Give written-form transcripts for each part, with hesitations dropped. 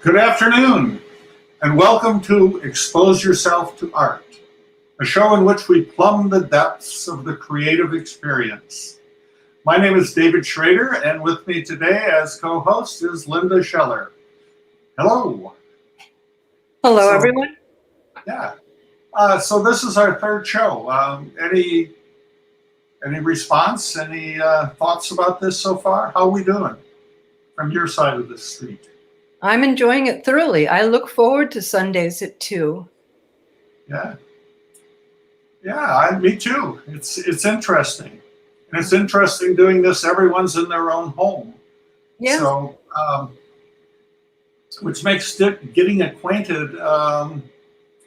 Good afternoon, and welcome to Expose Yourself to Art, a show in which we plumb the depths of the creative experience. My name is David Schroeder, and with me today as co-host is Linda Scheller. Hello. Hello, everyone. Yeah. So this is our third show. Any response? Any thoughts about this so far? How are we doing from your side of the street? I'm enjoying it thoroughly. I look forward to Sundays at 2. Yeah. Yeah, me too. It's interesting. And it's interesting doing this. Everyone's in their own home. Yeah. So, which makes getting acquainted an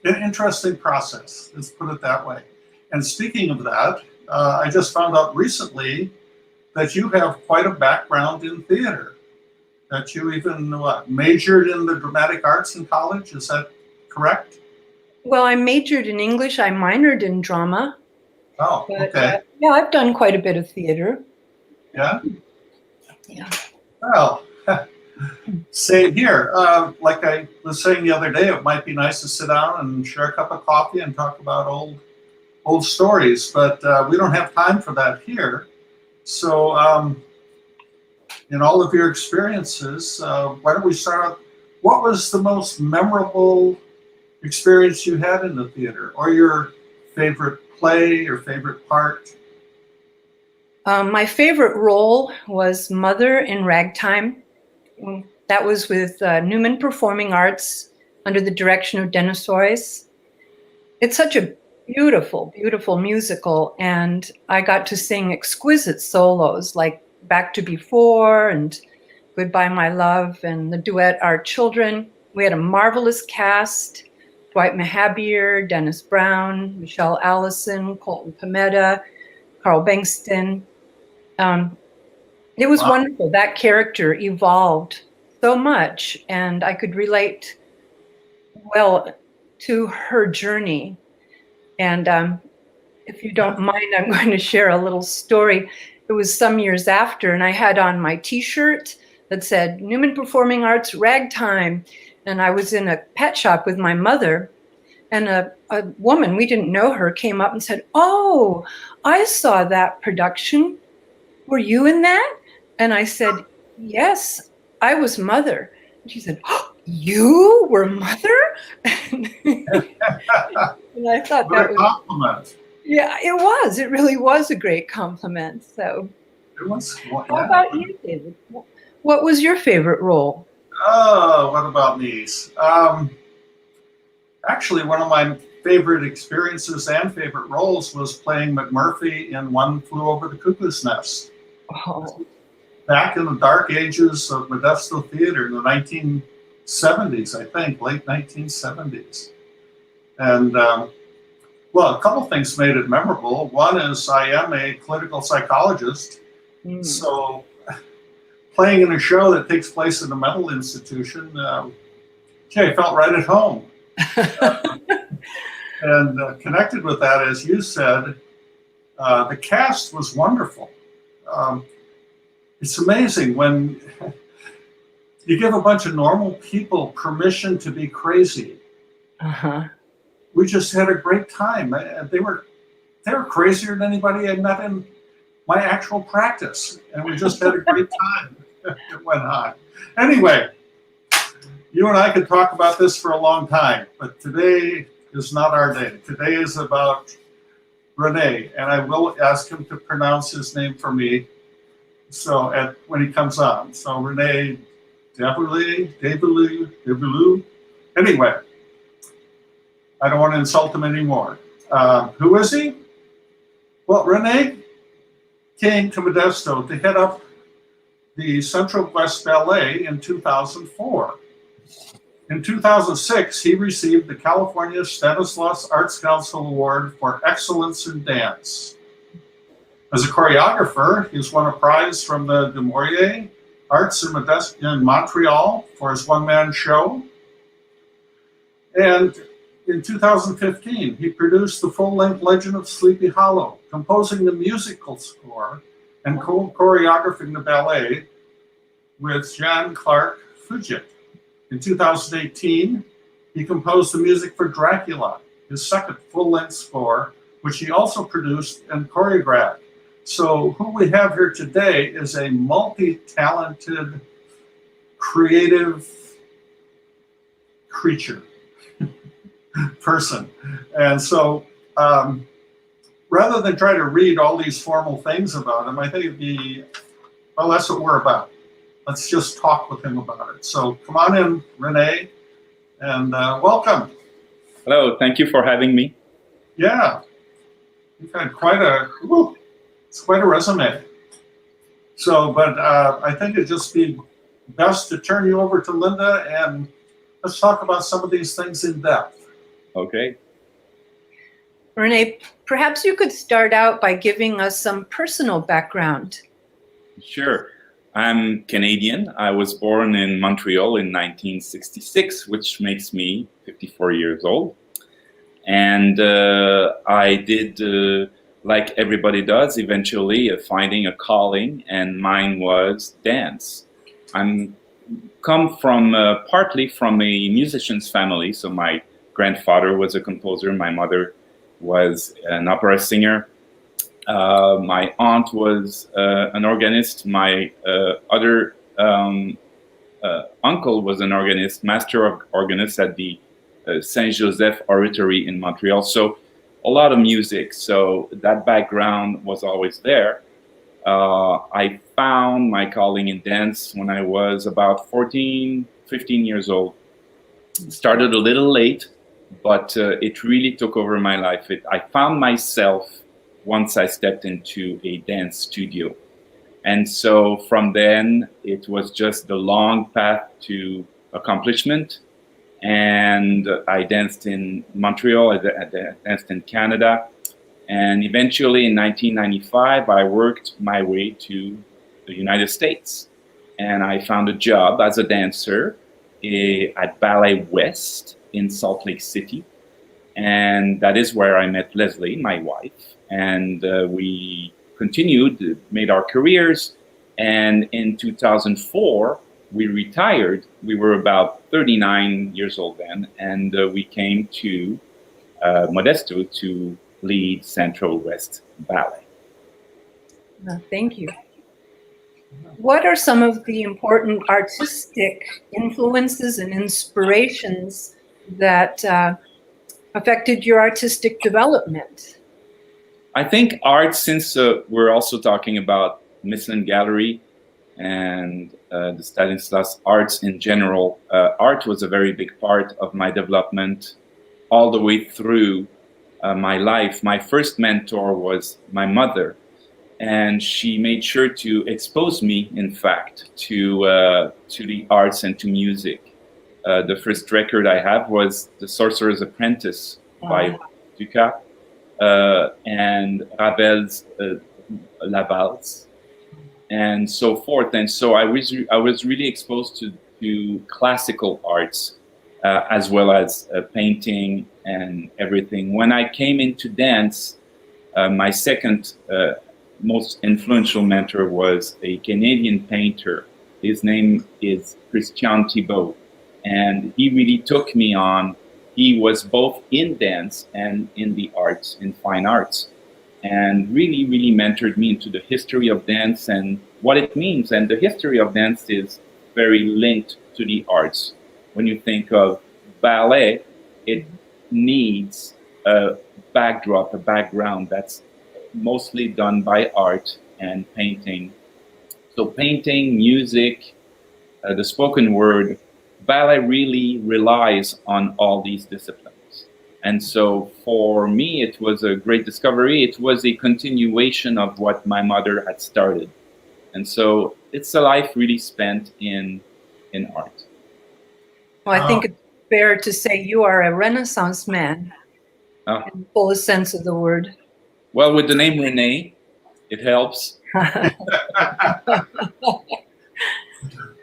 interesting process. Let's put it that way. And speaking of that, I just found out recently that you have quite a background in theater. That you even majored in the dramatic arts in college. Is that correct? Well, I majored in English. I minored in drama. Oh, but, okay. yeah, I've done quite a bit of theater. Yeah? Yeah. Well, same here. Like I was saying the other day, it might be nice to sit down and share a cup of coffee and talk about old stories, but we don't have time for that here. So in all of your experiences, why don't we start out? What was the most memorable experience you had in the theater, or your favorite play, your favorite part? My favorite role was Mother in Ragtime. That was with Newman Performing Arts under the direction of Dennis Royce. It's such a beautiful, beautiful musical, and I got to sing exquisite solos like Back to Before and Goodbye My Love and the duet Our Children. We had a marvelous cast: Dwight Mahabir, Dennis Brown, Michelle Allison, Colton Pometa, Carl Bankston. It was wonderful. That character evolved so much, and I could relate well to her journey. And if you don't mind, I'm going to share a little story. It was some years after, and I had on my T-shirt that said Newman Performing Arts Ragtime, and I was in a pet shop with my mother, and a woman, we didn't know her, came up and said, "Oh, I saw that production. Were you in that?" And I said, "Yes, I was Mother." And she said, "Oh, you were Mother?" And I thought that was a compliment. Yeah, it was. It really was a great compliment. So, it was, how about you, David? What was your favorite role? Oh, what about me? Actually, one of my favorite experiences and favorite roles was playing McMurphy in One Flew Over the Cuckoo's Nest. Oh. Back in the dark ages of Modesto theater in the 1970s, I think, late 1970s. And well, a couple things made it memorable. One is I am a clinical psychologist, so playing in a show that takes place in a mental institution, I felt right at home. And connected with that, as you said, the cast was wonderful. It's amazing when you give a bunch of normal people permission to be crazy. Uh-huh. We just had a great time. They were crazier than anybody I met in my actual practice, and we just had a great time. It went on. Anyway, you and I could talk about this for a long time, but today is not our day. Today is about René, and I will ask him to pronounce his name for me. So when he comes on, so René Daveluy. Anyway. I don't want to insult him anymore. Who is he? Well, René came to Modesto to head up the Central West Ballet in 2004. In 2006, he received the California Stanislaus Arts Council Award for Excellence in Dance. As a choreographer, he's won a prize from the Du Maurier Arts in Montreal for his one-man show. And in 2015, he produced the full-length Legend of Sleepy Hollow, composing the musical score and choreographing the ballet with Jean-Claude Fugit. In 2018, he composed the music for Dracula, his second full-length score, which he also produced and choreographed. So who we have here today is a multi-talented, creative creature, person. And so rather than try to read all these formal things about him, I think it'd be, well, that's what we're about. Let's just talk with him about it. So come on in, René, and welcome. Hello, thank you for having me. Yeah, you've had it's quite a resume. So, but I think it'd just be best to turn you over to Linda and let's talk about some of these things in depth. Okay. René, perhaps you could start out by giving us some personal background. Sure. I'm Canadian. I was born in Montreal in 1966, which makes me 54 years old. And I did, like everybody does, eventually finding a calling, and mine was dance. I'm come from partly from a musician's family. So my grandfather was a composer. My mother was an opera singer. My aunt was an organist. My other uncle was an organist, master organist at the Saint-Joseph Oratory in Montreal. So a lot of music. So that background was always there. I found my calling in dance when I was about 14, 15 years old. Started a little late, but it really took over my life. I found myself once I stepped into a dance studio. And so from then, it was just the long path to accomplishment. And I danced in Montreal, I danced in Canada. And eventually in 1995, I worked my way to the United States. And I found a job as a dancer at Ballet West in Salt Lake City. And that is where I met Leslie, my wife. And we continued, made our careers. And in 2004, we retired. We were about 39 years old then. And we came to Modesto to lead Central West Ballet. Thank you. What are some of the important artistic influences and inspirations that affected your artistic development? I think art, since we're also talking about Michelin Gallery and the Stanislas arts in general, art was a very big part of my development all the way through my life. My first mentor was my mother, and she made sure to expose me, in fact, to the arts and to music. The first record I have was The Sorcerer's Apprentice by Dukas and Ravel's La Valse, and so forth. And so I was really exposed to classical arts as well as painting and everything. When I came into dance, my second most influential mentor was a Canadian painter. His name is Christian Thibault, and he really took me on. He was both in dance and in the arts, in fine arts, and really, really mentored me into the history of dance and what it means. And the history of dance is very linked to the arts. When you think of ballet, it needs a backdrop, a background that's mostly done by art and painting. So painting, music, the spoken word, ballet really relies on all these disciplines. And so for me, it was a great discovery. It was a continuation of what my mother had started. And so it's a life really spent in art. Well, I think it's fair to say you are a Renaissance man in the fullest sense of the word. Well, with the name René, it helps.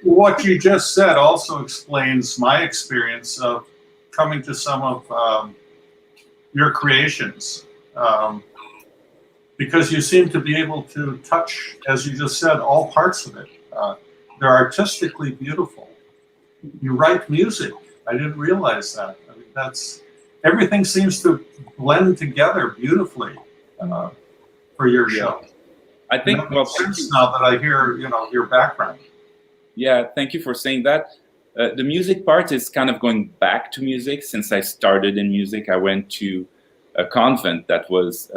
What you just said also explains my experience of coming to some of your creations, because you seem to be able to touch, as you just said, all parts of it. They're artistically beautiful. you write music. I didn't realize that. I mean, everything seems to blend together beautifully for your show. I And think, that well, makes sense now that I hear, your background. yeah, thank you for saying that. The music part is kind of going back to music. Since I started in music, I went to a convent that was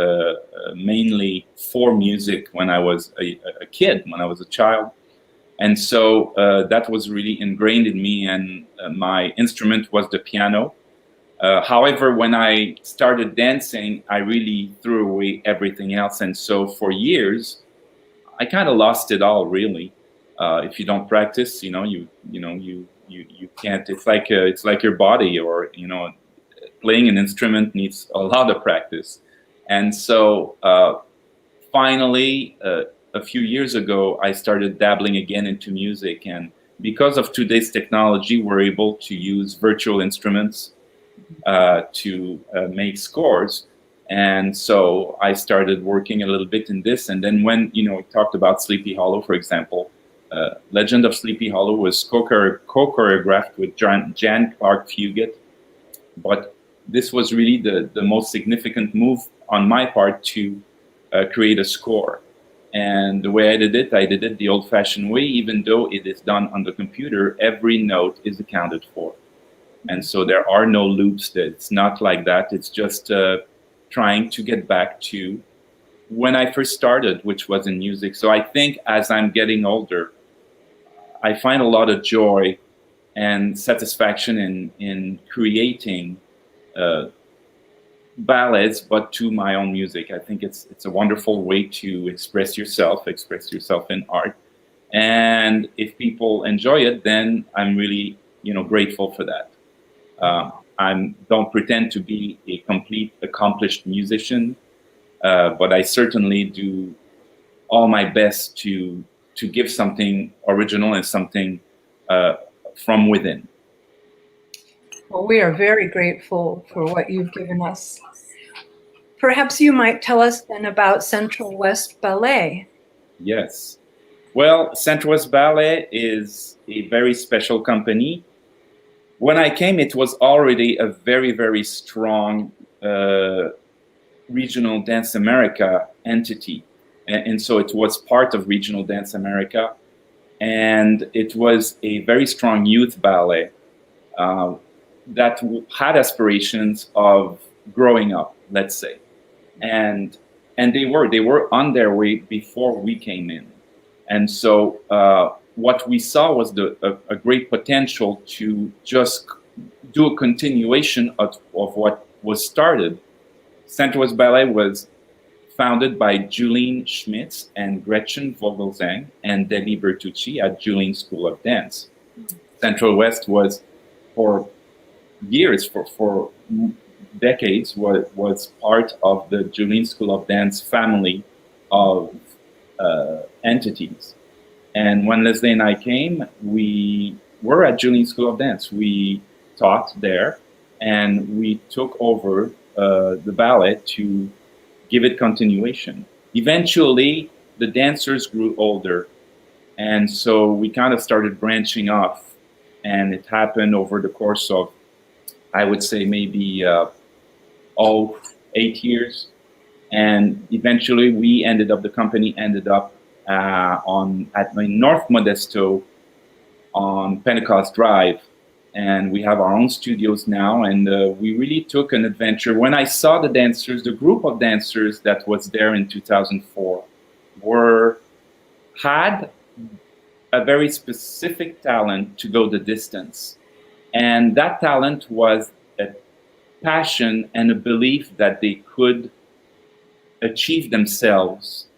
mainly for music when I was a kid, when I was a child. And so that was really ingrained in me, and my instrument was the piano. However, when I started dancing, I really threw away everything else. And so for years, I kind of lost it all, really. If you don't practice, you can't. It's like your body, or playing an instrument needs a lot of practice. And so finally, a few years ago, I started dabbling again into music, and because of today's technology, we're able to use virtual instruments to make scores. And so I started working a little bit in this. And then when, we talked about Sleepy Hollow, for example, Legend of Sleepy Hollow was co-choreographed with Jan Clark Fugit. But this was really the most significant move on my part to create a score. And the way I did it the old-fashioned way. Even though it is done on the computer, every note is accounted for. And so there are no loops. It's not like that. It's just trying to get back to when I first started, which was in music. So I think as I'm getting older, I find a lot of joy and satisfaction in creating ballets, but to my own music. I think it's a wonderful way to express yourself in art. And if people enjoy it, then I'm really, grateful for that. I don't pretend to be a complete accomplished musician, but I certainly do all my best to give something original and something from within. Well, we are very grateful for what you've given us. Perhaps you might tell us then about Central West Ballet. Yes. Well, Central West Ballet is a very special company. When I came, it was already a very, very strong Regional Dance America entity. And so it was part of Regional Dance America. And it was a very strong youth ballet that had aspirations of growing up, let's say. And they were on their way before we came in. And so what we saw was a great potential to just do a continuation of what was started. Central West Ballet was founded by Julene Schmitz and Gretchen Vogelsang and Debbie Bertucci at Julene School of Dance. Central West was, for years, for decades, was part of the Julene School of Dance family of entities. And when Leslie and I came, we were at Julene School of Dance. We taught there, and we took over the ballet to give it continuation. Eventually, the dancers grew older, and so we kind of started branching off, and it happened over the course of, I would say, maybe 8 years. And eventually, the company ended up at North Modesto on Pentecost Drive, and we have our own studios now. And we really took an adventure. When I saw the group of dancers that was there in 2004, had a very specific talent to go the distance, and that talent was a passion and a belief that they could achieve themselves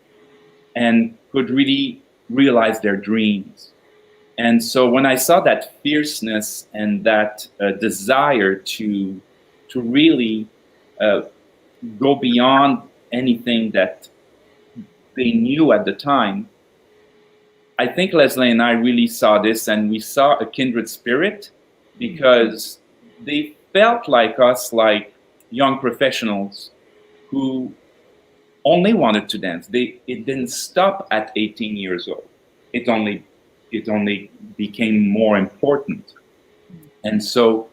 and could really realize their dreams. And so when I saw that fierceness and that desire to really go beyond anything that they knew at the time, I think Leslie and I really saw this, and we saw a kindred spirit, because they felt like us, like young professionals who only wanted to dance. It didn't stop at 18 years old. It only became more important. And so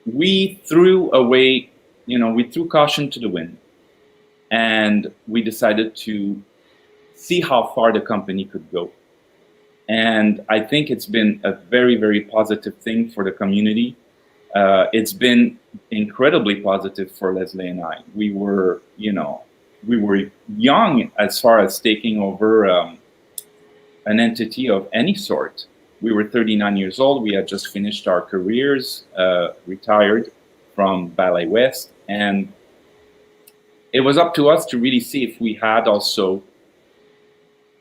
we threw away, we threw caution to the wind, and we decided to see how far the company could go. And I think it's been a very, very positive thing for the community. It's been incredibly positive for Leslie and I. We were young as far as taking over an entity of any sort. We were 39 years old. We had just finished our careers, retired from Ballet West, and it was up to us to really see if we had also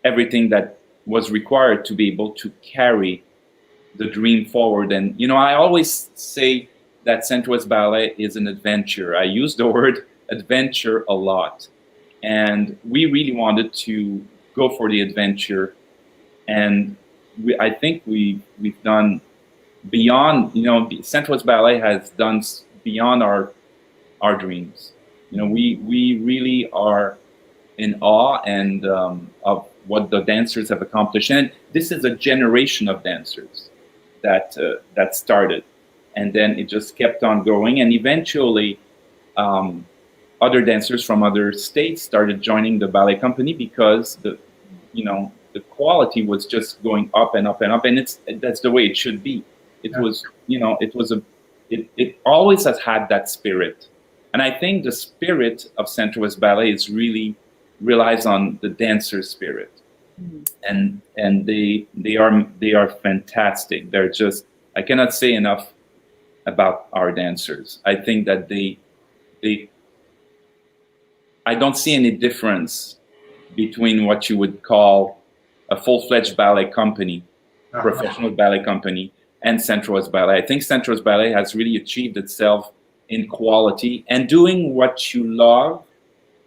everything that was required to be able to carry the dream forward. And I always say that Central West Ballet is an adventure. I use the word adventure a lot, and we really wanted to go for the adventure. And I think we've done beyond. Central West Ballet has done beyond our dreams. We really are in awe and of what the dancers have accomplished. And this is a generation of dancers that started, and then it just kept on going. And eventually, other dancers from other states started joining the ballet company because the quality was just going up and up and up. And that's the way it should be. It always has had that spirit. And I think the spirit of Central West Ballet is really relies on the dancer spirit. And they are fantastic. They're just, I cannot say enough about our dancers. I think that I don't see any difference between what you would call a full-fledged ballet company, professional ballet company, and Central West Ballet. I think Central West Ballet has really achieved itself in quality and doing what you love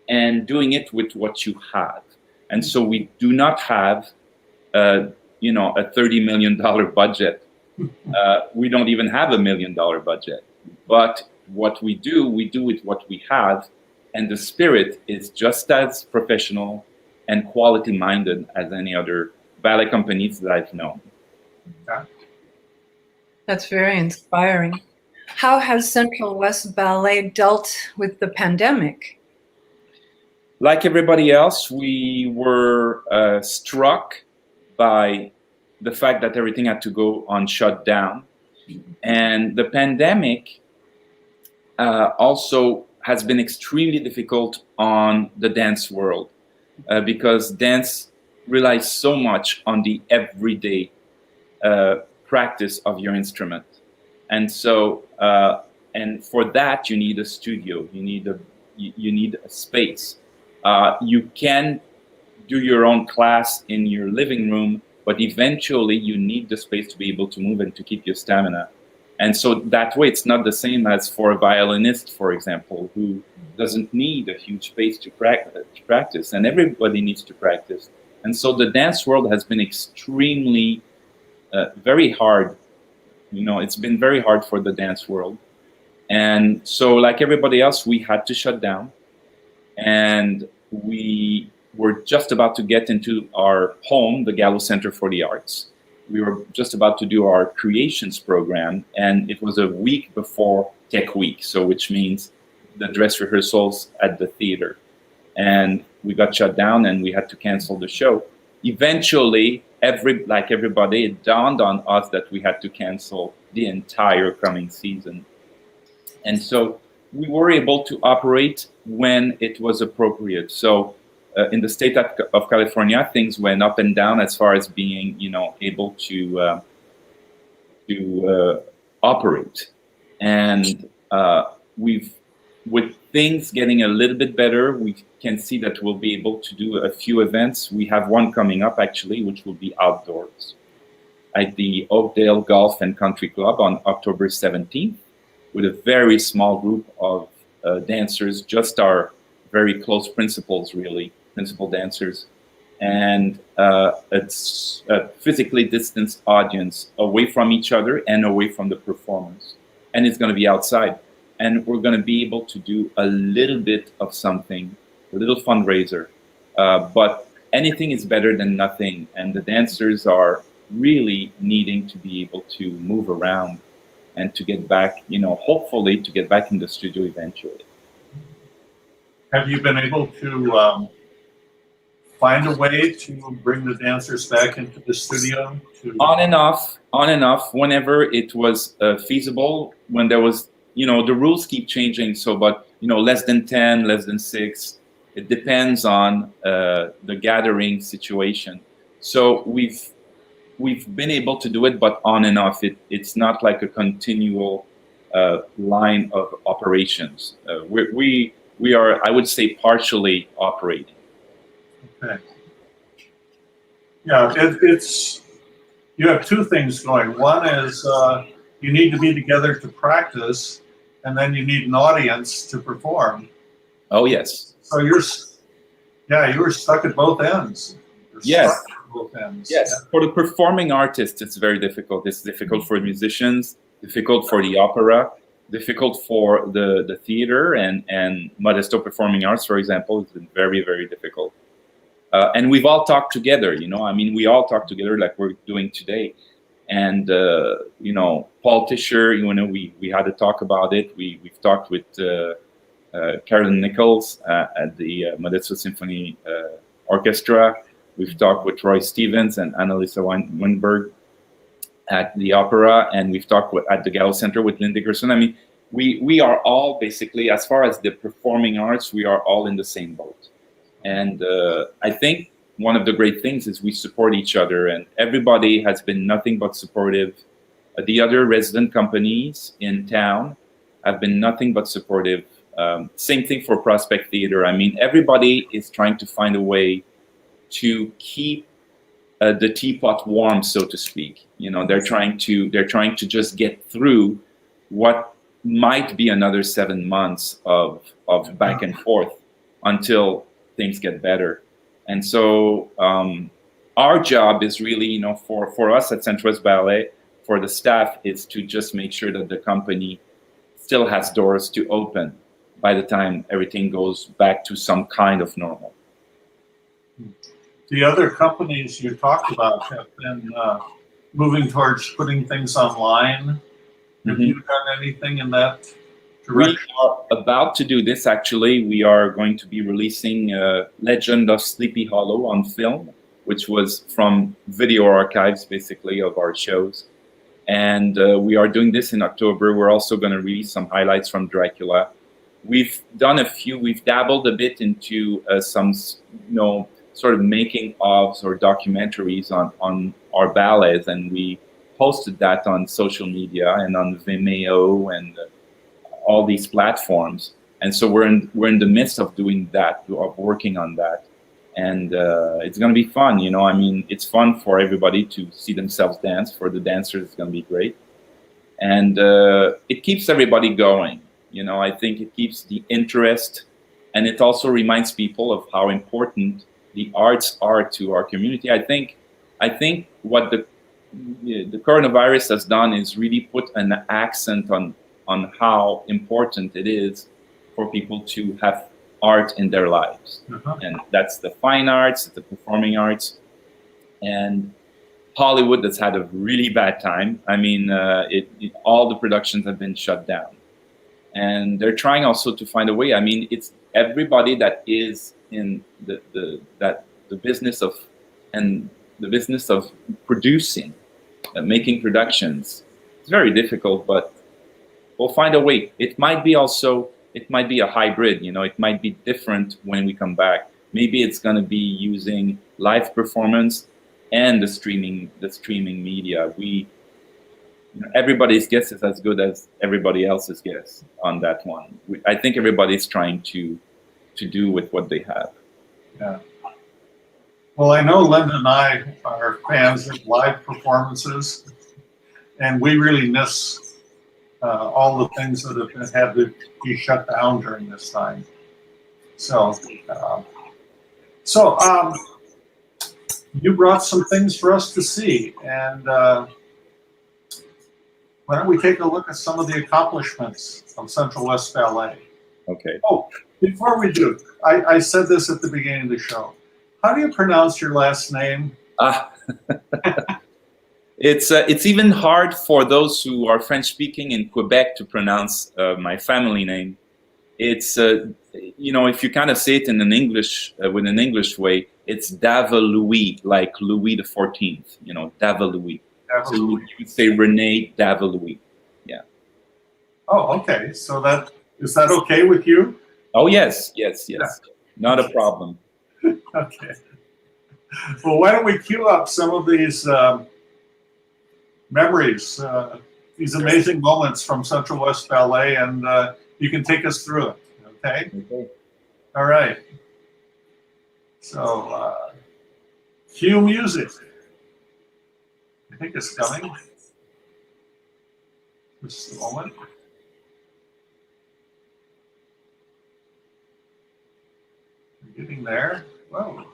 and doing it with what you have. And so we do not have, a $30 million budget. We don't even have $1 million budget. But what we do with what we have, and the spirit is just as professional and quality-minded as any other ballet companies that I've known. That's very inspiring. How has Central West Ballet dealt with the pandemic? Like everybody else, we were struck by the fact that everything had to go on shutdown. And the pandemic also has been extremely difficult on the dance world because dance relies so much on the everyday practice of your instrument. And so, and for that, you need a studio, you need a space. You can do your own class in your living room, but eventually you need the space to be able to move and to keep your stamina. And so that way, it's not the same as for a violinist, for example, who doesn't need a huge space to practice, and everybody needs to practice. And so the dance world has been extremely, very hard. It's been very hard for the dance world. And so like everybody else, we had to shut down. And we were just about to get into our home, the Gallo Center for the Arts. We were just about to do our creations program, and it was a week before Tech Week, so which means the dress rehearsals at the theater. And we got shut down and we had to cancel the show. Eventually, like everybody, it dawned on us that we had to cancel the entire coming season. And so we were able to operate when it was appropriate. So in the state of California, things went up and down as far as being, able to operate. And with things getting a little bit better, we can see that we'll be able to do a few events. We have one coming up, actually, which will be outdoors at the Oakdale Golf and Country Club on October 17th with a very small group of dancers, just our very close principal dancers. And it's a physically distanced audience away from each other and away from the performers. And it's going to be outside. And we're going to be able to do a little bit of something, a little fundraiser. But anything is better than nothing. And the dancers are really needing to be able to move around. and to get back, hopefully to get back in the studio eventually. Have you been able to find a way to bring the dancers back into the studio? On and off, whenever it was feasible, when there was, the rules keep changing. So, but, less than 10, less than 6, it depends on the gathering situation. So we've been able to do it, but on and off. It's not like a continual line of operations. We are, I would say, partially operating. Okay. Yeah, it's you have two things going. One is you need to be together to practice, and then you need an audience to perform. Oh yes. So you were stuck at both ends. Yes. At both ends. Yes. Yeah. For the performing artists, it's very difficult. It's difficult for musicians, difficult for the opera, difficult for the theater, and Modesto Performing Arts, for example, has been very, very difficult. And we've all talked together, we all talk together like we're doing today. And, Paul Tischer, we had a talk about it. We've talked with Carolyn Nichols at the Modesto Symphony Orchestra. We've talked with Roy Stevens and Annalisa Weinberg at the opera, and we've talked at the Gallo Center with Lynn Dickerson. We are all basically, as far as the performing arts, we are all in the same boat. And I think one of the great things is we support each other, and everybody has been nothing but supportive. The other resident companies in town have been nothing but supportive. Same thing for Prospect Theater. Everybody is trying to find a way to keep the teapot warm, so to speak. They're trying to just get through what might be another 7 months of back and forth until things get better. And so our job is really, for us at Central West Ballet, for the staff, is to just make sure that the company still has doors to open by the time everything goes back to some kind of normal. The other companies you talked about have been moving towards putting things online. Have you done anything in that direction? We are about to do this, actually. We are going to be releasing Legend of Sleepy Hollow on film, which was from video archives, basically, of our shows. And we are doing this in October. We're also going to release some highlights from Dracula. We've done we've dabbled a bit into some, sort of making ofs or documentaries on our ballets, and we posted that on social media and on Vimeo and all these platforms. And so we're in the midst of doing that, of working on that, and it's going to be fun. It's fun for everybody to see themselves dance. For the dancers, it's going to be great, and it keeps everybody going. I think it keeps the interest, and it also reminds people of how important the arts are to our community. I think what the coronavirus has done is really put an accent on how important it is for people to have art in their lives. And that's the fine arts, the performing arts, and Hollywood that's had a really bad time. All the productions have been shut down, and they're trying also to find a way. It's everybody that is in the business of producing, making productions. It's very difficult, but we'll find a way. It might be a hybrid. It might be different when we come back. Maybe it's going to be using live performance and the streaming media. Everybody's guess is as good as everybody else's guess on that one. I think everybody's trying to do with what they have. Yeah. Well, I know Linda and I are fans of live performances, and we really miss all the things that have had to be shut down during this time. So you brought some things for us to see, and why don't we take a look at some of the accomplishments of Central West Ballet? Okay. Oh, before we do, I said this at the beginning of the show. How do you pronounce your last name? It's even hard for those who are French speaking in Quebec to pronounce my family name. It's if you kind of say it in an English with an English way, it's Daveluy, like Louis the 14th. Daveluy. So you would say René Daveluy. Yeah. Oh, okay. So is that okay with you? Oh yes. Not a problem. Okay. Well, why don't we cue up some of these memories, these amazing moments from Central West Ballet, and you can take us through it. Okay? All right. So, cue music. I think it's coming. Just a moment. We're getting there. Whoa.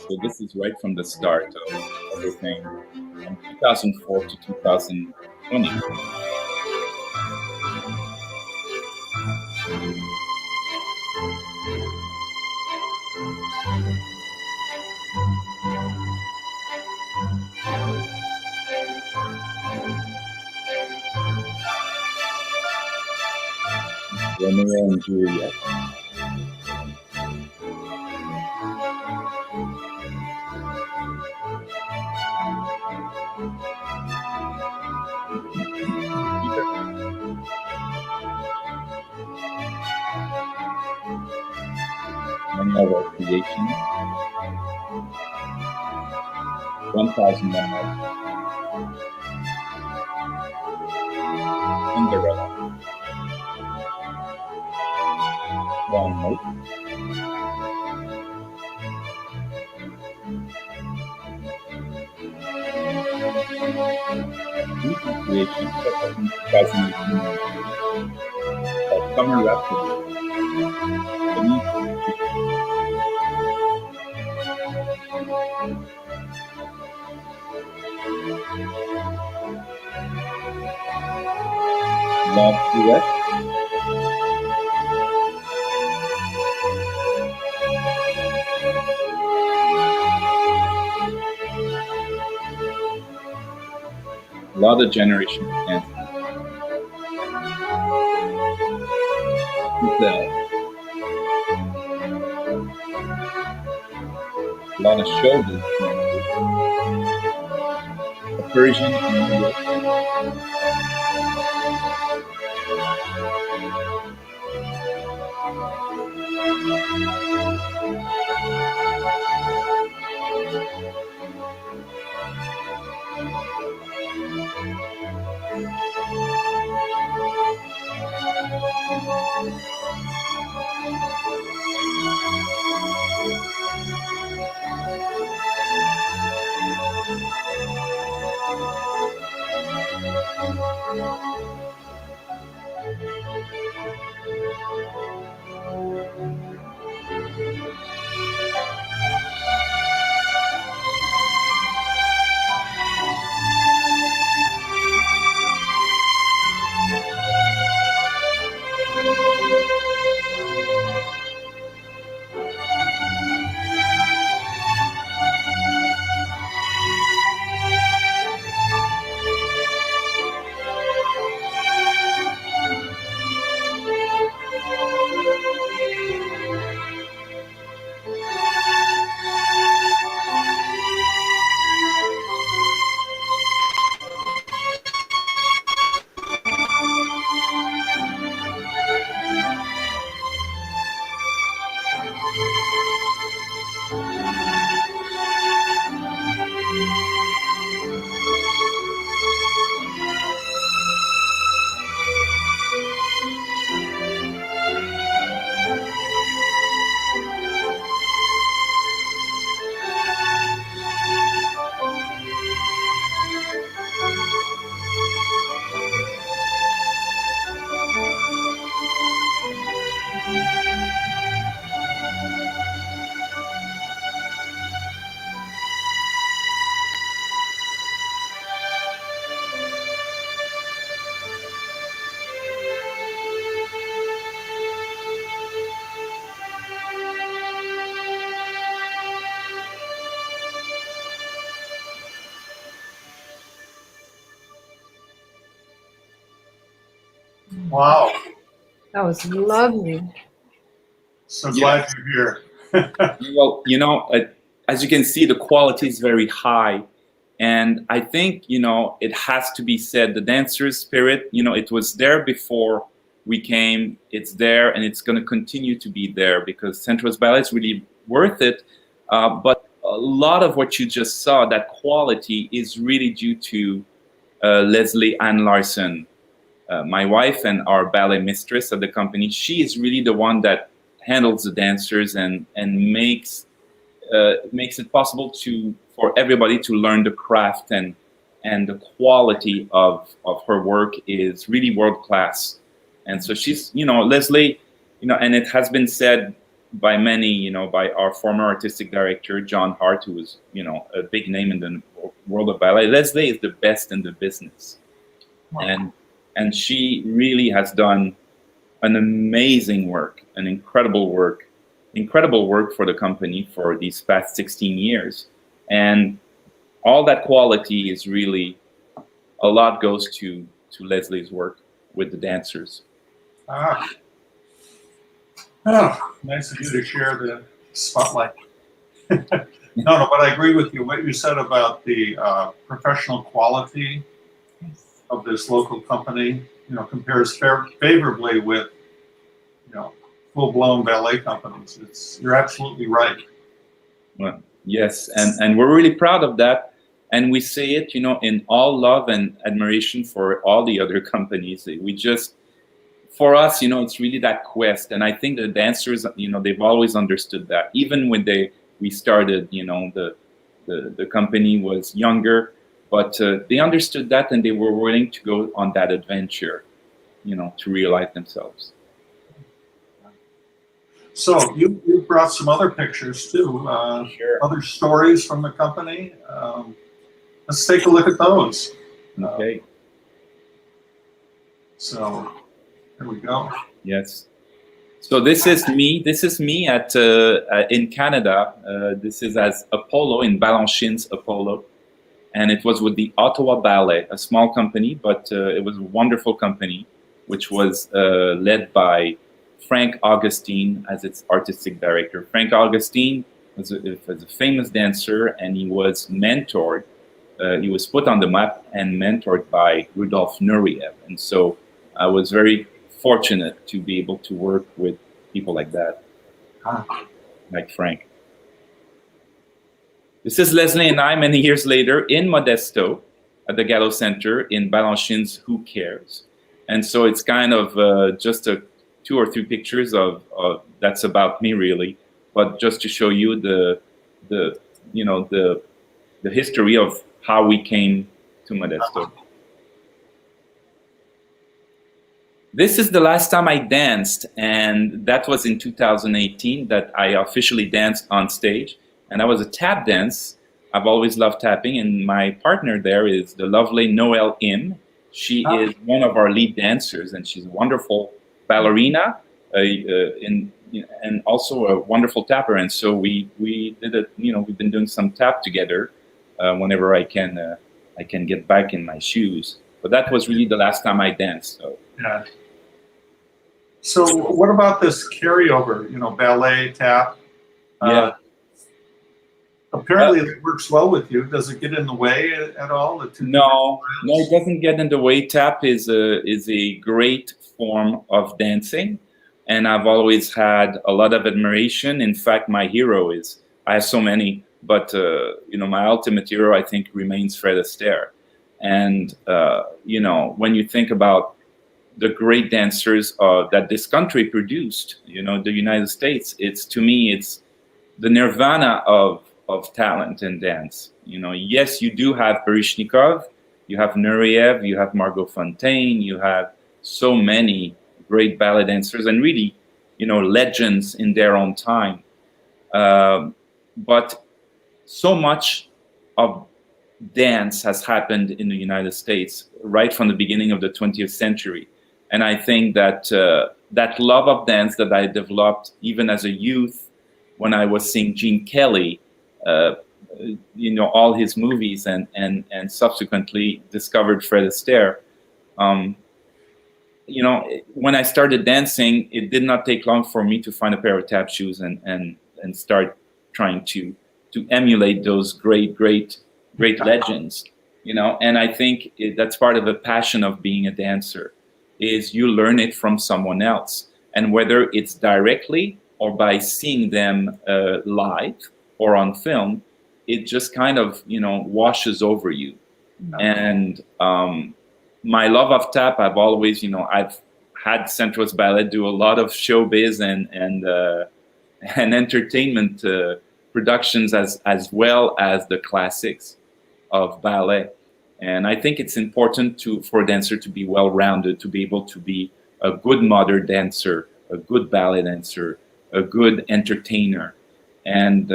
So this is right from the start of everything, from 2004 to 2020. Romeo and Juliet. Many of our creations. 1,000 Nights. Cinderella. One Note. Recent creations such as in 2018 called Summer Rhapsody. Love Duet. A lot of generations of dancing. A lot of shoulders. A Persian in New York. Wow. That was lovely. So glad you're here. Well, as you can see, the quality is very high. And I think, it has to be said, the dancer's spirit, it was there before we came, it's there, and it's going to continue to be there because Central West Ballet is really worth it. But a lot of what you just saw, that quality, is really due to Leslie Ann Larson, my wife and our ballet mistress at the company. She is really the one that handles the dancers and makes it possible for everybody to learn the craft, and the quality of her work is really world class. And so she's, Leslie, and it has been said by many, by our former artistic director, John Hart, who was, a big name in the world of ballet. Leslie is the best in the business. Wow. And she really has done an amazing work, an incredible work for the company for these past 16 years. And all that quality is really, a lot goes to Leslie's work with the dancers. Oh, nice of you to share the spotlight. No, but I agree with you. What you said about the professional quality of this local company, compares favorably with, full-blown ballet companies. You're absolutely right. Well, yes, and we're really proud of that. And we say it, in all love and admiration for all the other companies. For us, it's really that quest. And I think the dancers, they've always understood that. Even when we started, the company was younger, but they understood that, and they were willing to go on that adventure, to realize themselves. So you brought some other pictures too, Sure. Other stories from the company. Let's take a look at those. Okay. So here we go. Yes. So this is me. This is me in Canada. This is as Apollo in Balanchine's Apollo, and it was with the Ottawa Ballet, a small company, but it was a wonderful company, which was led by Frank Augustine as its artistic director. Frank Augustine was a famous dancer, and he was mentored. He was put on the map and mentored by Rudolf Nureyev. And so I was very fortunate to be able to work with people like that, like Frank. This is Leslie and I many years later in Modesto at the Gallo Center in Balanchine's Who Cares? And so it's kind of just 2 or 3 pictures of that's about me really, but just to show you the history of how we came to Modesto. This is the last time I danced, and that was in 2018 that I officially danced on stage, and that was a tap dance. I've always loved tapping, and my partner there is the lovely Noelle Im. She is one of our lead dancers, and she's a wonderful ballerina, and also a wonderful tapper. And so we did it. We've been doing some tap together whenever I can get back in my shoes. But that was really the last time I danced. So. Yeah. So what about this carryover? Ballet, tap. Yeah. Apparently, it works well with you. Does it get in the way at all? No, it doesn't get in the way. Tap is a great form of dancing, and I've always had a lot of admiration. In fact, my hero I have so many, but my ultimate hero, I think, remains Fred Astaire. And when you think about the great dancers that this country produced, the United States, to me it's the nirvana of talent in dance. Yes, you do have Baryshnikov, you have Nureyev, you have Margot Fonteyn, you have so many great ballet dancers, and really, legends in their own time. But so much of dance has happened in the United States right from the beginning of the 20th century. And I think that that love of dance that I developed even as a youth when I was seeing Gene Kelly, all his movies, and subsequently discovered Fred Astaire. when I started dancing, it did not take long for me to find a pair of tap shoes and start trying to emulate those great legends, And I think that's part of the passion of being a dancer, is you learn it from someone else, and whether it's directly or by seeing them live or on film, it just kind of washes over you. And my love of tap, I've always, I've had Central West Ballet do a lot of showbiz and entertainment productions as well as the classics of ballet. And I think it's important for a dancer to be well-rounded, to be able to be a good modern dancer, a good ballet dancer, a good entertainer. And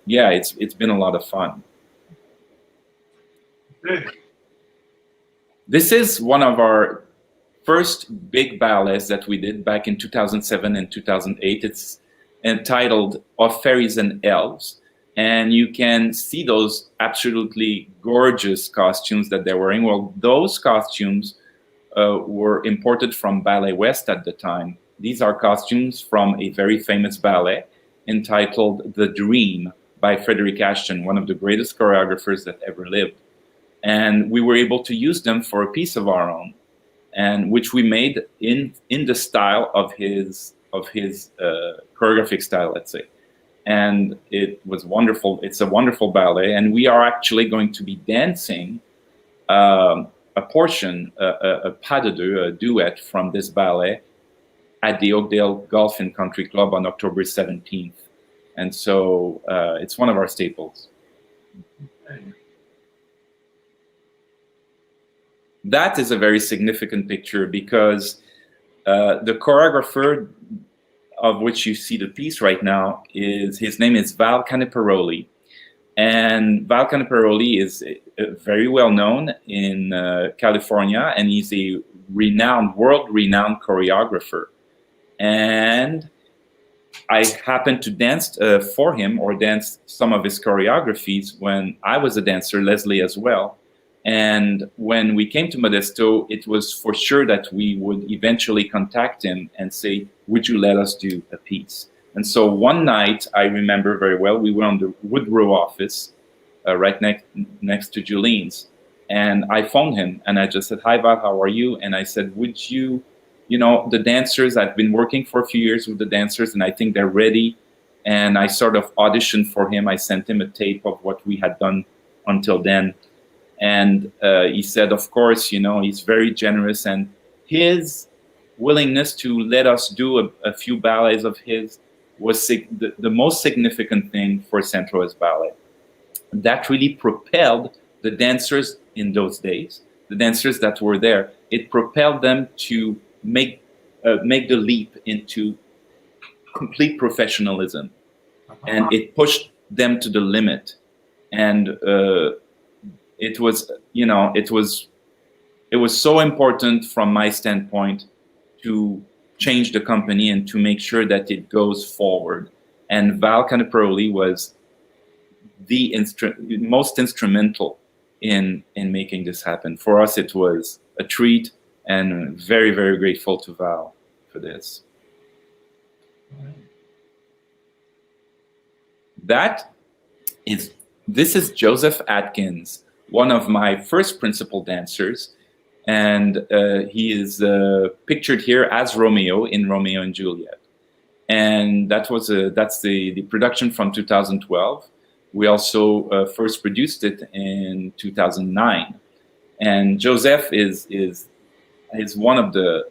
yeah, it's been a lot of fun. Okay. This is one of our first big ballets that we did back in 2007 and 2008. It's entitled Of Fairies and Elves. And you can see those absolutely gorgeous costumes that they're wearing. Well, those costumes were imported from Ballet West at the time. These are costumes from a very famous ballet entitled The Dream by Frederick Ashton, one of the greatest choreographers that ever lived. And we were able to use them for a piece of our own, and which we made in the style of his choreographic style, let's say. And it was wonderful. It's a wonderful ballet, and we are actually going to be dancing a portion, a pas de deux, a duet from this ballet at the Oakdale Golf and Country Club on October 17th. And so it's one of our staples. That is a very significant picture because the choreographer of which you see the piece right now his name is Val Caniparoli. And Val Caniparoli is very well known in California, and he's a world-renowned choreographer. And I happened to dance for him, or dance some of his choreographies when I was a dancer, Leslie as well. And when we came to Modesto, it was for sure that we would eventually contact him and say, would you let us do a piece? And so one night, I remember very well, we were on the Woodrow office, right next to Julien's. And I phoned him and I just said, hi, Val, how are you? And I said, would you, the dancers, I've been working for a few years with the dancers and I think they're ready. And I sort of auditioned for him. I sent him a tape of what we had done until then. And he said, of course, he's very generous, and his willingness to let us do a few ballets of his was the most significant thing for Central West Ballet. That really propelled the dancers in those days, the dancers that were there. It propelled them to make the leap into complete professionalism, and it pushed them to the limit. And it was so important from my standpoint to change the company and to make sure that it goes forward. And Val Caniparoli was the most instrumental in making this happen. For us, it was a treat, and very, very grateful to Val for this. This is Joseph Atkins, one of my first principal dancers, and he is pictured here as Romeo in Romeo and Juliet. And that's the production from 2012. We also first produced it in 2009. And Joseph is one of the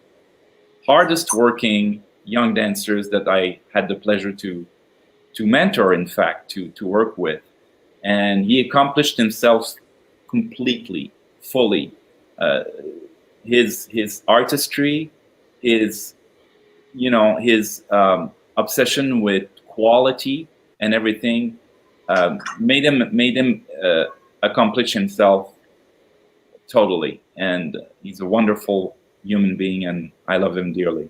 hardest working young dancers that I had the pleasure to mentor, in fact, to work with. And he accomplished himself completely, fully. His artistry, his obsession with quality and everything made him accomplish himself totally. And he's a wonderful human being, and I love him dearly.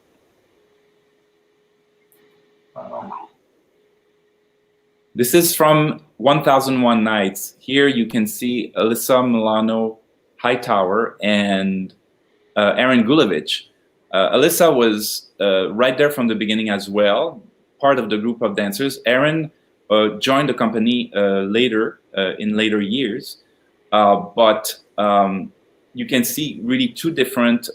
This is from 1001 Nights. Here you can see Alyssa Milano Hightower and Aaron Gulevich, Alyssa was right there from the beginning as well, part of the group of dancers. Aaron joined the company later, in later years, but you can see really two different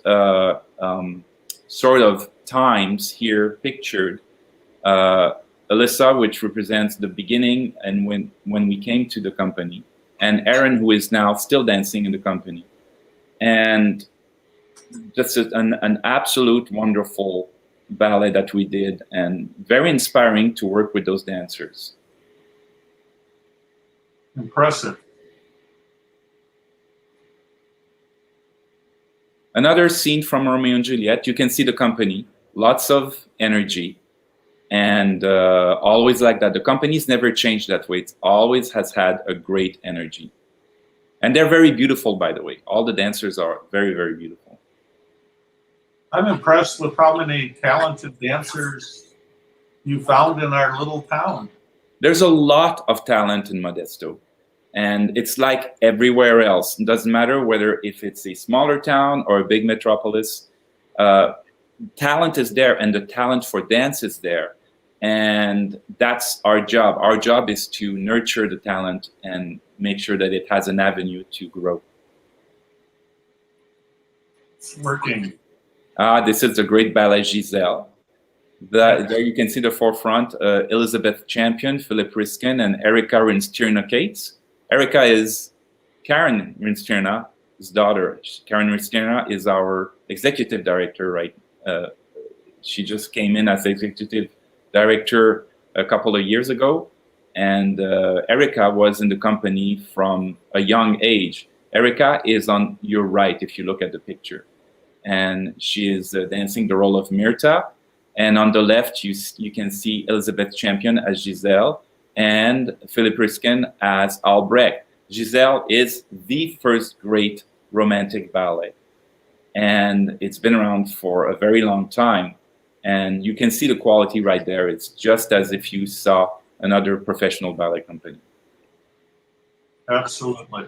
sort of times here pictured. Alyssa, which represents the beginning and when we came to the company, and Aaron, who is now still dancing in the company. And that's an absolute wonderful ballet that we did, and very inspiring to work with those dancers. Impressive. Another scene from Romeo and Juliet. You can see the company, lots of energy, and always like that. The company's never changed that way. It always has had a great energy. And they're very beautiful, by the way. All the dancers are very, very beautiful. I'm impressed with how many talented dancers you found in our little town. There's a lot of talent in Modesto. And it's like everywhere else. It doesn't matter whether if it's a smaller town or a big metropolis. Talent is there, and the talent for dance is there. And that's our job. Our job is to nurture the talent and make sure that it has an avenue to grow. It's working. This is the great ballet Giselle. There you can see the forefront, Elizabeth Champion, Philip Riskin, and Erika Rinstierna-Cates. Erika is Karen Rinstierna's daughter. Karen Rinstierna is our executive director, right? She just came in as executive director a couple of years ago. And Erika was in the company from a young age. Erika is on your right if you look at the picture. And she is dancing the role of Myrta. And on the left, you can see Elizabeth Champion as Giselle and Philip Riskin as Albrecht. Giselle is the first great romantic ballet. And it's been around for a very long time. And you can see the quality right there. It's just as if you saw another professional ballet company. Absolutely.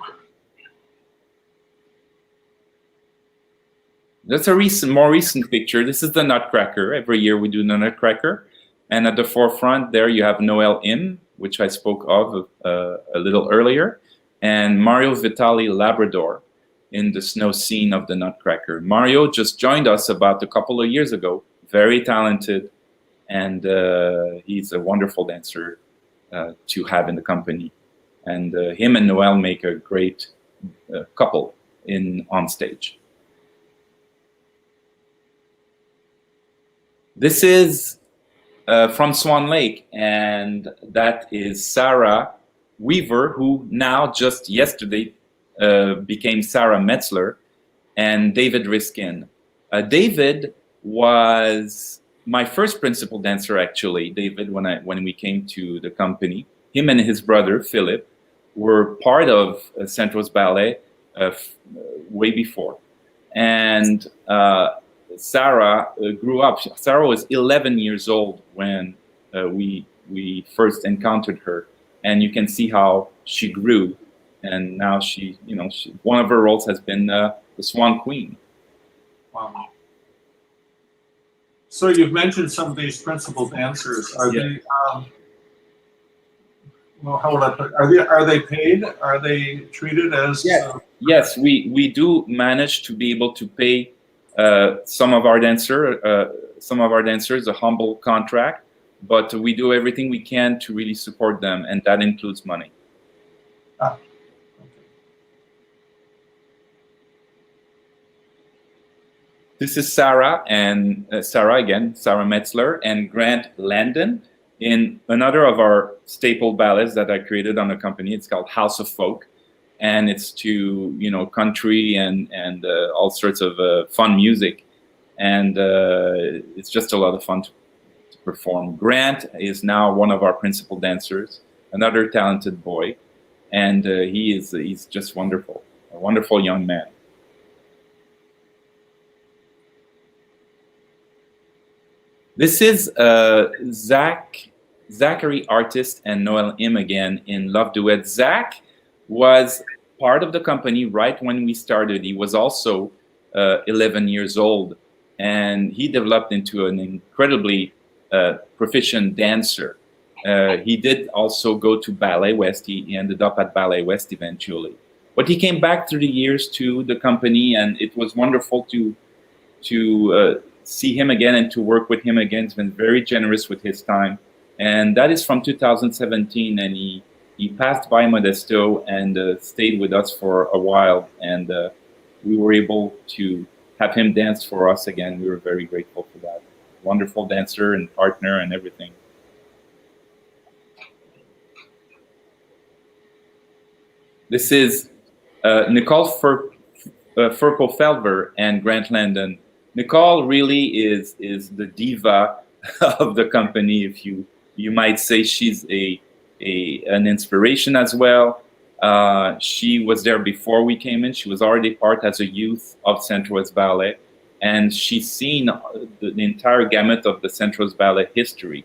That's a more recent picture. This is the Nutcracker. Every year we do the Nutcracker. And at the forefront there you have Noel Im, which I spoke of a little earlier, and Mario Vitali Labrador in the snow scene of the Nutcracker. Mario just joined us about a couple of years ago. Very talented, and he's a wonderful dancer to have in the company. And him and Noel make a great couple on stage. This is from Swan Lake, and that is Sarah Weaver, who now just yesterday became Sarah Metzler, and David Riskin. David was my first principal dancer, actually. David, when we came to the company, him and his brother Philip were part of Central West Ballet way before, and Sarah grew up. Sarah was 11 years old when we first encountered her, and you can see how she grew. And now one of her roles has been the Swan Queen. Wow. So you've mentioned some of these principal dancers. Are they? Well, how would I put? Are they paid? Are they treated as? Yes, we do manage to be able to pay some of our dancers a humble contract, but we do everything we can to really support them, and that includes money. Okay. This is Sarah Metzler and Grant Landon in another of our staple ballets that I created on the company. It's called House of Folk. And it's to country and all sorts of fun music, and it's just a lot of fun to perform. Grant is now one of our principal dancers, another talented boy, and he's just wonderful, a wonderful young man. This is Zachary Artist and Noel Im again in Love Duet. Zach was part of the company right when we started. He was also 11 years old, and he developed into an incredibly proficient dancer. He did also go to Ballet West. He ended up at Ballet West eventually. But he came back through the years to the company, and it was wonderful to see him again and to work with him again. He's been very generous with his time. And that is from 2017, and he passed by Modesto and stayed with us for a while, and we were able to have him dance for us again. We were very grateful for that. Wonderful dancer and partner and everything. This is Nicole Furpo-Felver and Grant Landon. Nicole really is the diva of the company, if you might say. She's an inspiration as well. She was there before we came in. She was already part as a youth of Central West Ballet, and she's seen the entire gamut of the Central West Ballet history.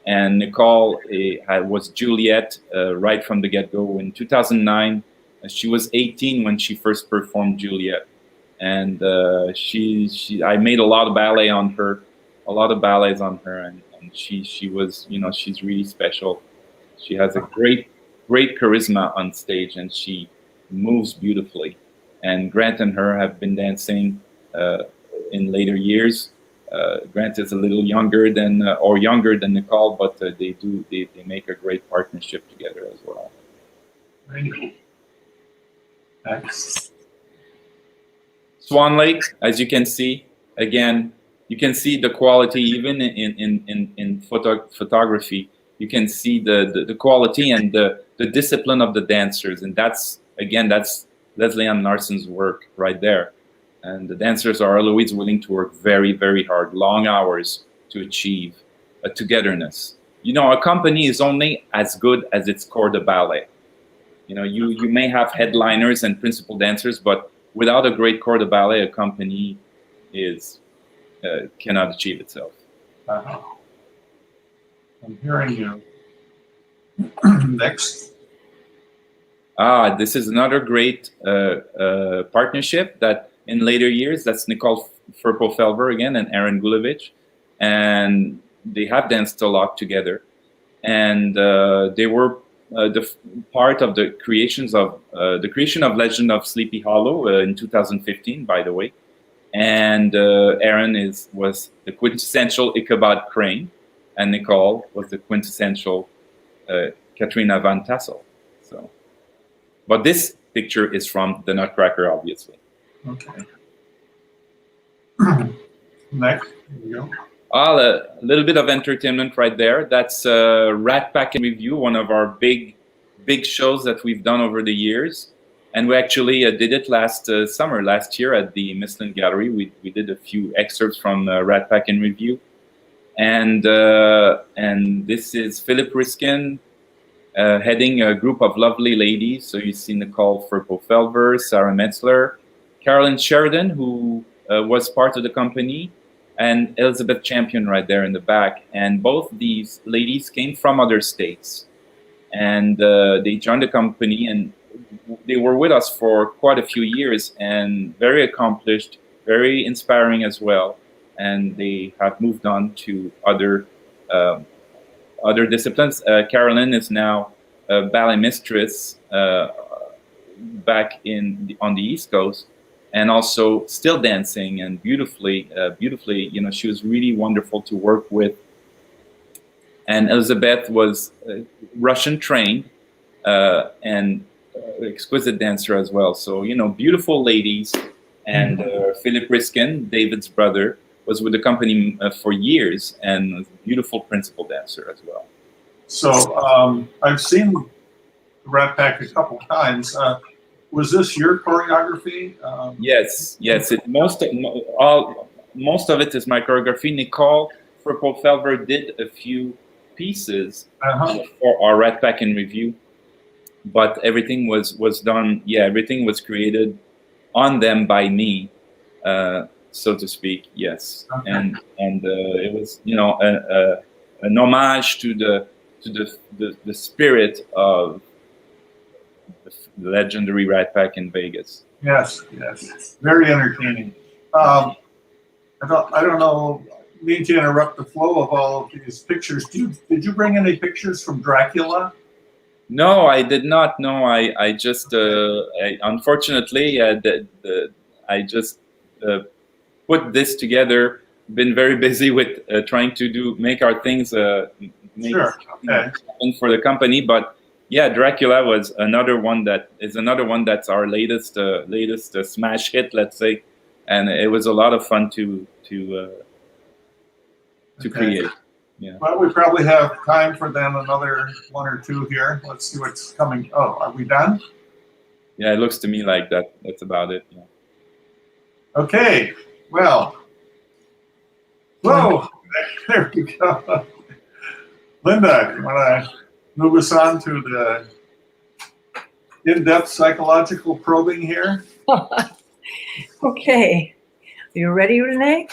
And Nicole was Juliet right from the get-go. In 2009, she was 18 when she first performed Juliet. And I made a lot of ballet on her, a lot of ballets on her, and she was, she's really special. She has a great charisma on stage, and she moves beautifully. And Grant and her have been dancing in later years. Grant is a little younger than Nicole, but they make a great partnership together as well. Next. Swan Lake, as you can see, again, you can see the quality even in photography. You can see the quality and the discipline of the dancers, and that's Leslie Ann Larson's work right there. And the dancers are always willing to work very, very hard, long hours to achieve a togetherness. A company is only as good as its corps de ballet. You may have headliners and principal dancers, but without a great corps de ballet, a company cannot achieve itself. I'm hearing you. Next. This is another great partnership that in later years, that's Nicole Furpo-Felver again and Aaron Gulevich, and they have danced a lot together, and they were the part of the creation of Legend of Sleepy Hollow in 2015, by the way. And Aaron was the quintessential Ichabod Crane, and Nicole was the quintessential Katrina Van Tassel. So, but this picture is from the Nutcracker, obviously. Okay. Next, here you go. A little bit of entertainment right there. That's Rat Pack in Review, one of our big shows that we've done over the years. And we actually did it last year at the Michelin Gallery. We did a few excerpts from Rat Pack in Review. And this is Philip Riskin heading a group of lovely ladies. So you see Nicole Furpo-Felver, Sarah Metzler, Carolyn Sheridan, who was part of the company, and Elizabeth Champion right there in the back. And both these ladies came from other states. And they joined the company, and they were with us for quite a few years, and very accomplished, very inspiring as well. And they have moved on to other disciplines. Carolyn is now a ballet mistress back on the East Coast, and also still dancing and beautifully. She was really wonderful to work with. And Elizabeth was Russian trained and exquisite dancer as well. So, beautiful ladies. And Philip Riskin, David's brother, was with the company for years and was a beautiful principal dancer as well. So I've seen Rat Pack a couple times. Was this your choreography? Yes. Most of it is my choreography. Nicole Furpo-Felver did a few pieces for our Rat Pack in Review, but everything was done. Yeah, everything was created on them by me, so to speak. Yes, okay. and it was an homage to the spirit of the legendary Rat Pack in Vegas. Yes, very entertaining. I don't know, mean to interrupt the flow of all of these pictures. Did you bring any pictures from Dracula? No, I did not. No, I just unfortunately I just put this together. Been very busy with trying to make our things make Sure. Okay. something for the company. But yeah, Dracula was another one that's our latest smash hit, let's say, and it was a lot of fun to Okay. create. Yeah. Well, we probably have time for then another one or two here. Let's see what's coming. Oh, are we done? Yeah, it looks to me like that's about it. Yeah. Okay. Well. Whoa. There we go. Linda, you want to move us on to the in-depth psychological probing here? Okay. Are you ready, Renee?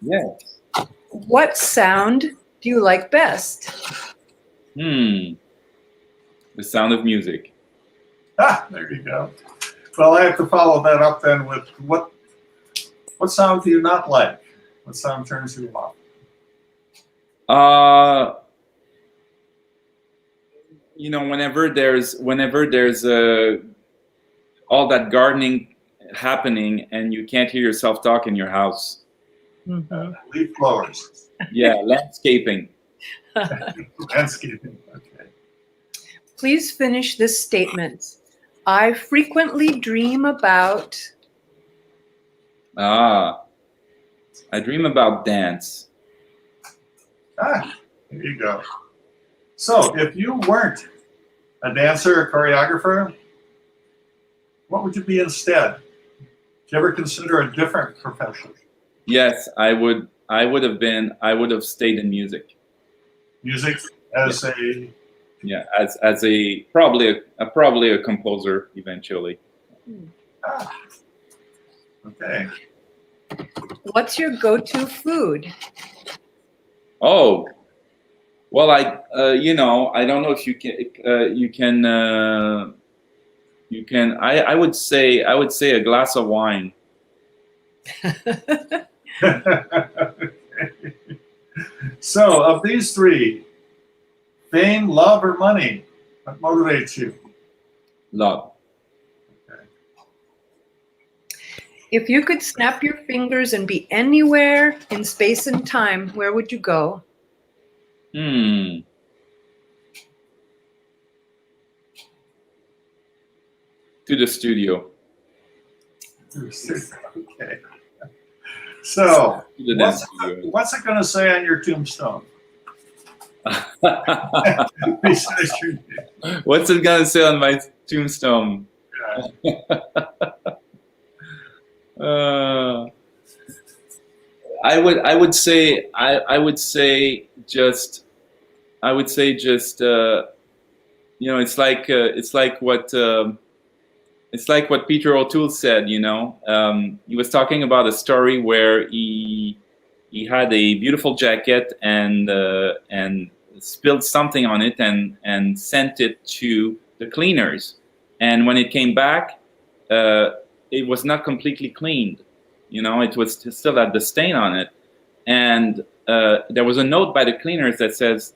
Yes. What sound do you like best? The sound of music. Ah, there you go. Well, I have to follow that up then with what sound do you not like? What sound turns you off? You know, whenever there's all that gardening happening and you can't hear yourself talk in your house. Leaf blowers. Yeah, landscaping. Landscaping. Okay. Please finish this statement. I frequently dream about. I dream about dance. Ah, there you go. So, if you weren't a dancer or choreographer, what would you be instead? Did you ever consider a different profession? Yes, I would have stayed in music. Music as a as a probably a composer eventually. Okay. What's your go-to food? Oh, well, I don't know if you can. I would say a glass of wine. Okay. So, of these three, fame, love, or money, what motivates you? Love. Okay. If you could snap your fingers and be anywhere in space and time, where would you go? To the studio. Okay. So, To the dance what's it going to say on your tombstone? Besides your name? What's it gonna say on my tombstone? I would say just it's like what Peter O'Toole said. He was talking about a story where he had a beautiful jacket and spilled something on it and sent it to the cleaners, and when it came back, it was not completely cleaned. It was still had the stain on it, and there was a note by the cleaners that says,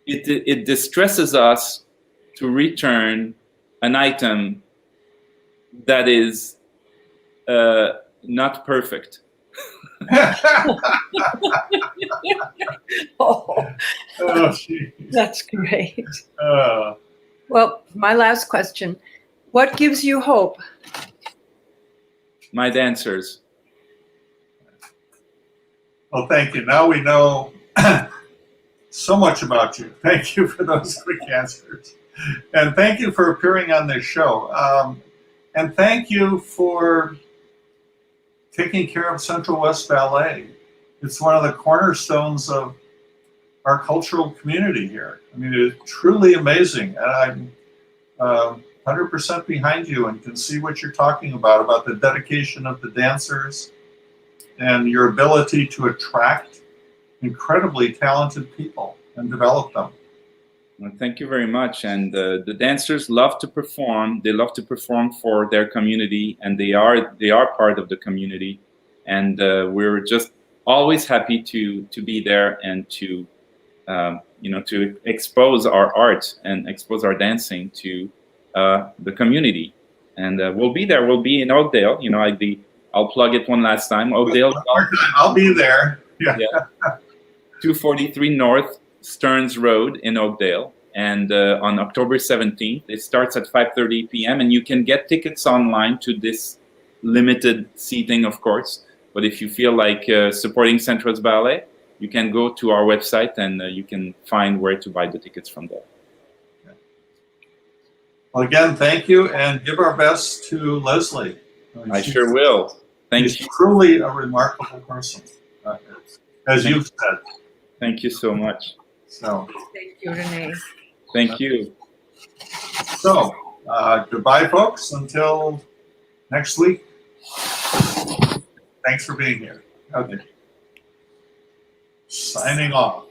it distresses us to return an item that is not perfect. Oh, Geez. that's great. Uh, Well, my last question. What gives you hope? My dancers. well, thank you. Now we know so much about you. Thank you for those quick answers. And thank you for appearing on this show. And thank you for taking care of Central West Ballet. It's one of the cornerstones of our cultural community here. I mean, it's truly amazing. And I'm 100% behind you and can see what you're talking about the dedication of the dancers and your ability to attract incredibly talented people and develop them. Well, thank you very much. And the dancers love to perform. They love to perform for their community, and they are part of the community. and we're just always happy to be there and to to expose our art and expose our dancing to the community. And we'll be there. We'll be in Oakdale. I'll plug it one last time. Oakdale. I'll be there. Yeah. 243 North Stearns Road in Oakdale. And on October 17th, it starts at 5:30 p.m. And you can get tickets online to this limited seating, of course. But if you feel like supporting Central West Ballet, you can go to our website and you can find where to buy the tickets from there. Well, again, thank you, and give our best to Leslie. I sure will. Thank She's you. truly a remarkable person, as you've said. Thank you so much. So, Thank you, René. Thank you. so goodbye, folks, until next week. Thanks for being here. Okay. Signing off.